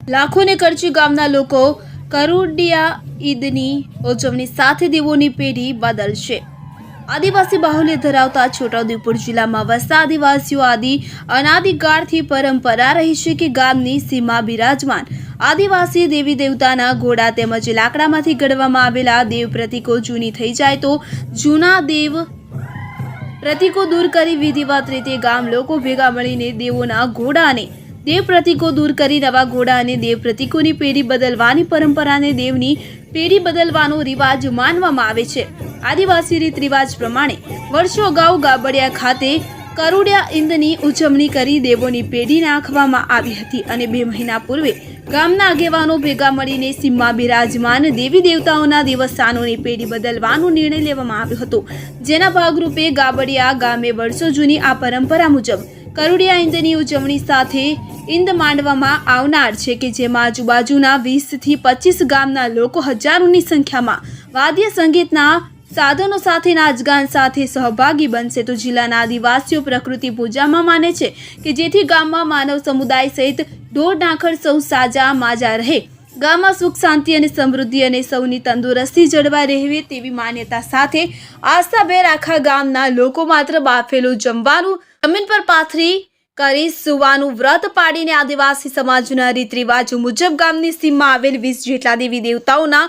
લાખોને કરચી ગામના લોકો કરુડિયા ઈદની ઉજવણી સાથે દેવોની પેઢી બદલશે। આદિવાસી બાહુલ્ય ધરાવતા છોટાઉદેપુર જિલ્લામાં વસતા આદિવાસીઓ અનાદિકાળથી પરંપરા રહી છે કે ગામની સીમા બિરાજમાન આદિવાસી દેવી દેવતાના ઘોડા તેમજ લાકડામાંથી ઘડવામાં આવેલા દેવ પ્રતીકો જૂની થઈ જાય તો જૂના દેવ પ્રતીકો દૂર કરી વિધિવત રીતે ગામ લોકો ભેગા મળીને દેવોના ઘોડા અને દેવ પ્રતીકો દૂર કરી નવા ઘોડા અને દેવ પ્રતીકોની પેઢી બદલવાની પરંપરાને દેવની પેઢી બદલવાનો રિવાજ માનવામાં આવે છે। આદિવાસી રીત રિવાજ પ્રમાણે વર્ષો અગાઉ ગાબડિયા ખાતે કરુડિયા ઈદની ઉજવણી કરી દેવોની પેઢી નાખવામાં આવી હતી અને 2 મહિના પૂર્વે ગામના આગેવાનો ભેગા મળીને સીમમાં બિરાજમાન દેવી દેવતાઓના દેવસ્થાનોની પેઢી બદલવાનો નિર્ણય લેવામાં આવ્યો હતો, જેના ભાગરૂપે ગાબડિયા ગામે વર્ષો જૂની આ પરંપરા મુજબ કરુડિયા ઈદની ઉજવણી સાથે ઈદ માંડવામાં આવનાર છે કે જેમાં આજુબાજુના 20 થી 25 ગામના લોકો હજારોની સંખ્યામાં વાદ્ય સંગીતના સાધનો સાથે નાચગાન સાથે સહભાગી બનશે। તો જિલ્લાના આદિવાસીઓ પ્રકૃતિ પૂજામાં માને છે કે જેથી ગામમાં માનવ સમુદાય સહિત ઢોર ઢાંખર સૌ સાજા માજા રહે, ગામમાં સુખ શાંતિ અને સમૃદ્ધિ અને સૌની તંદુરસ્તી જળવાઈ રહેવી તેવી માન્યતા સાથે આસ્થાભેર આખા ગામના લોકો માત્ર બાફેલું જમવાનું જમીન પર પાથરી કરી સુવાનું વ્રત પાડીને આદિવાસી સમાજના રીત રિવાજો મુજબ ગામની સીમમાં આવેલ 20 જેટલા દેવી દેવતાઓના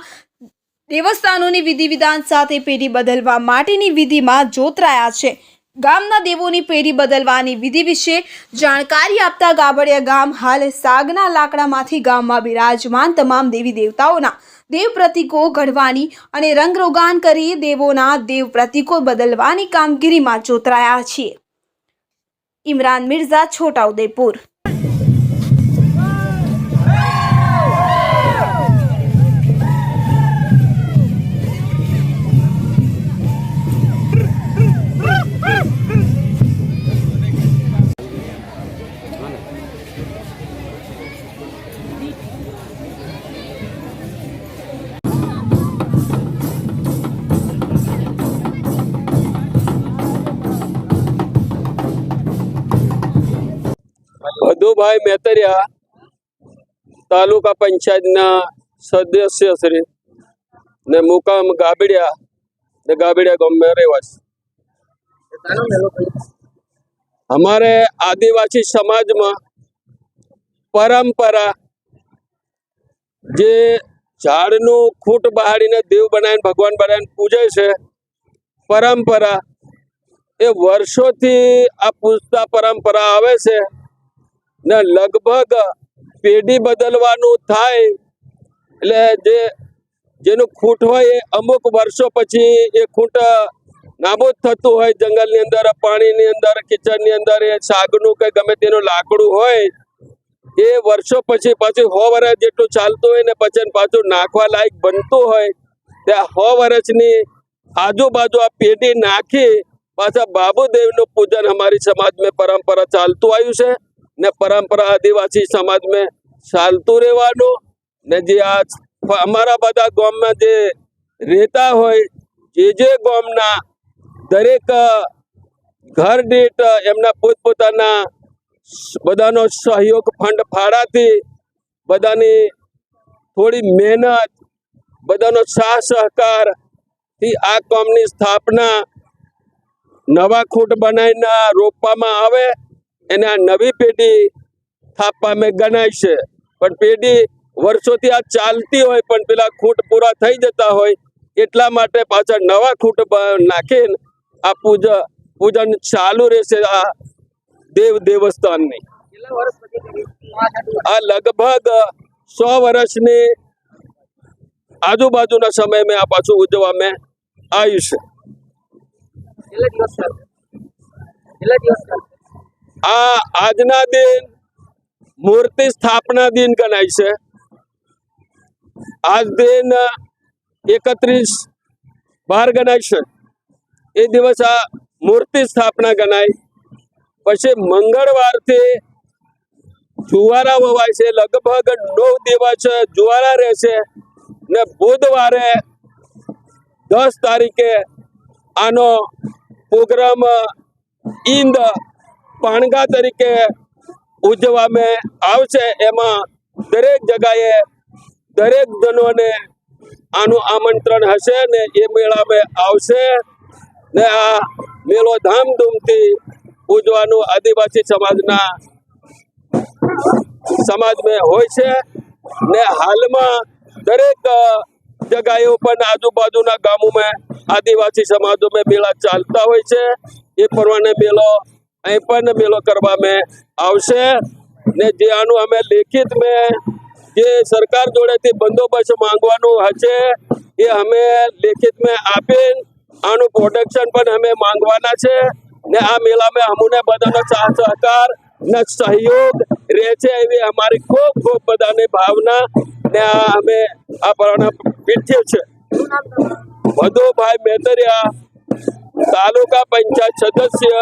દેવસ્થાનોની વિધિ વિધાન સાથે પેઢી બદલવા માટેની વિધિમાં જોતરાયા છે। ગામના દેવોની પેઢી બદલવાની વિધિ વિશે જાણકારી આપતા ગાબડિયા ગામ હાલ સાગના લાકડામાંથી ગામમાં બિરાજમાન તમામ દેવી દેવતાઓના દેવ પ્રતીકો ઘડવાની અને રંગરોગાન કરી દેવોના દેવ પ્રતીકો બદલવાની કામગીરીમાં જોતરાયા છીએ। ઇમરાન મિર્ઝા, છોટાઉદેપુર। મધુભાઈ મેતરિયા, તાલુકા પંચાયતના સદસ્ય શ્રી ને મુકામ ગાબડિયા ને ગાબડિયા ગામમાં રહેવાસી। हमारे आदिवासी समाज में परंपरा जे झाड़नु खूट बहाड़ीने देव बनावीने भगवान बनावीने पूजे छे, परंपरा ए वर्षोथी आ पूजता परंपरा आवे छे ने लगभग पेढ़ी बदलवानुं थाय एटले जेनु खूट होय ए अमुक वर्षो पछी ए खूट नाबूद थतुं होय, जंगलनी अंदर, पाणीनी अंदर, किचननी अंदर ए सागनुं के गमे तेनुं लाकड़ुं होय ए वर्षो पछी पाछुं 100 वर्ष जेटલું ચાલતું હોય ને પછી પાછું નાખવા લાયક બનતું હોય તે 100 વર્ષની આજુબાજુ આ પેઢી નાખી પાછા બાબુદેવનું પૂજન અમારી સમાજ में परंपरा ચાલતું આવ્યું છે ने परंपरा आदिवासी समाज में चालतुं रहेवानुं ने जे आ अमारा बधा गाममां जे रहता होय जे गामना दरेक घर दीठ एमना पोतपोताना बधानो सहयोग फंड फाळाथी बधानी थोड़ी मेहनत बधानो साथ सहकार थी आ कामनी स्थापना नवा खूट बनावीने रोपवामां आवे एने आ नवी पेढ़ी थापवा में गणाय छे। पण पेढ़ी वर्षोथी आ चालती होय पण पेला खूट पूरा थई जता होय एटला माटे पाछा नवा खूट नाखीने आ पूजन चालू रहेशे। आ देवस्थाननी आ लगभग 100 वर्षनी आजुबाजुना समय में आ पाछुं उजववा में आव्युं छे। आजना दिन मूर्ति स्थापना दिन गणाय छे। आज दिन 31/12 गणाय छे। ए दिवस आ मूर्ति स्थापना गणाय। पछी मंगळवार थी जुवारा ववाय छे, लगभग 9 दिवस जुवारा रहेशे ने बुधवारे 10 तारीखे आनो प्रोग्राम ईद पाणगा तरीके उजवा में आवशे। एमां દરેક જગાએ દરેક જનોને આનું આમંત્રણ હશે ને એ મેળામાં આવશે ને આ મેળો ધામધૂમથી ઉજવાનું આદિવાસી સમાજમાં હોય છે ને હાલમાં દરેક જગાએ પણ આજુબાજુના ગામોમાં આદિવાસી સમાજોમાં મેળા ચાલતા હોય છે એ પ્રમાણે મેળો અહીં પણ મેળો કરવામાં આવશે ને જે આનું અમે લેખિત મેં જે સરકાર જોડેથી બંદોબસ્ત માંગવાનું હશે એ અમે લેખિત મેં આપીને આનું પ્રોટેક્શન પણ અમે માંગવાના છે ને આ મેળામાં અમને બધાનો સાથ સહકાર ને સહયોગ રહે છે એવી અમારી ખૂબ ખૂબ બધાની ભાવના ને આ અમે આ પ્રમાણે પીઠ્યું છે. મધુભાઈ મેતરિયા, તાલુકા પંચાયત સદસ્ય,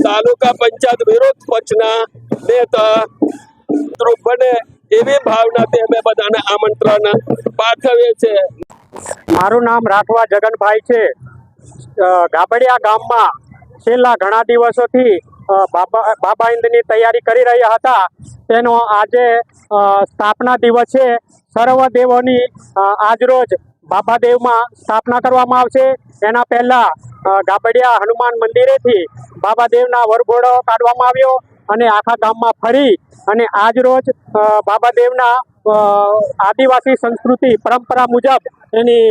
તાલુકા પંચાયત વિરોધ પક્ષના નેતા બને એવી ભાવનાથી અમે બધાને આમંત્રણ પાઠવીએ છીએ. મારું નામ રાઠવા જગનભાઈ છે. ગાબડિયા ગામમાં છેલ્લા ઘણા દિવસોથી બાબા ઈંદની તૈયારી કરી રહ્યા હતા. તેનો આજે સ્થાપના દિવસ છે. સર્વ દેવોની આજરોજ બાબાદેવમાં સ્થાપના કરવામાં આવશે. એના પહેલા ગાબડિયા હનુમાન મંદિરેથી બાબાદેવના વરઘોડો કાઢવામાં આવ્યો અને આખા ગામમાં ફરી અને આજરોજ બાબાદેવના આદિવાસી સંસ્કૃતિ પરંપરા મુજબ એની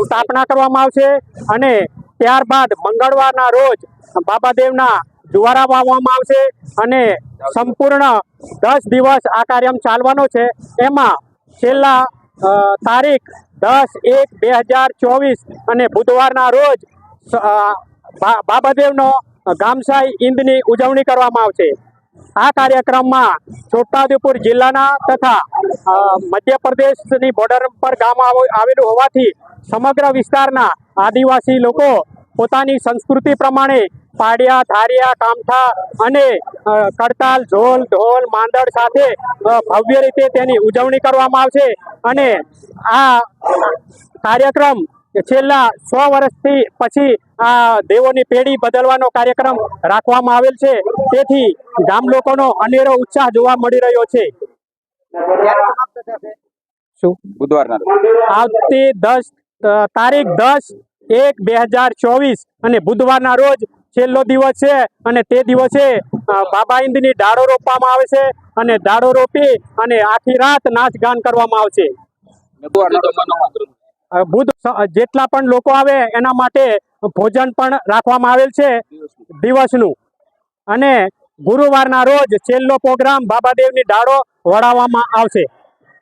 સ્થાપના કરવામાં આવશે અને ત્યારબાદ મંગળવારના રોજ બાબાદેવના જુવારા વાવવામાં આવશે અને સંપૂર્ણ 10 દિવસ આ કાર્યક્રમ ચાલવાનો છે. એમાં છેલ્લા તારીખ 10/1/2024 અને બુધવારના રોજ બાબાદેવનો ગામસાઈ ઈંદની ઉજવણી કરવામાં આવશે. આ કાર્યક્રમમાં છોટાઉદેપુર જિલ્લાના તથા મધ્યપ્રદેશની બોર્ડર પર ગામ આવેલું હોવાથી સમગ્ર વિસ્તારના આદિવાસી લોકો પોતાની સંસ્કૃતિ પ્રમાણે પાડિયા, ધારિયા, કામઠા અને કરતાલ, ઝોલ, ઢોલ, માંડળ સાથે ભવ્ય રીતે તેની ઉજવણી કરવામાં આવશે અને આ કાર્યક્રમ છેલ્લા 100 વર્ષથી પછી આ દેવોની પેઢી બદલવાનો કાર્યક્રમ રાખવામાં આવેલ છે. તેથી ગામ લોકોનો અનેરો ઉત્સાહ જોવા મળી રહ્યો છે. શું બુધવારના આવતી તારીખ 10/1/2024 અને બુધવારના રોજ છેલ્લો દિવસ છે અને તે દિવસે બાબા ઈંદની ડાળો રોપવામાં આવે છે અને ડાળો રોપી અને આખી રાત નાચગાન કરવામાં આવશે. બુધ જેટલા પણ લોકો આવે એના માટે ભોજન પણ રાખવામાં આવેલ છે દિવસનું અને ગુરુવારના રોજ છેલ્લો પ્રોગ્રામ બાબાદેવની ડાળો વળાવવામાં આવશે.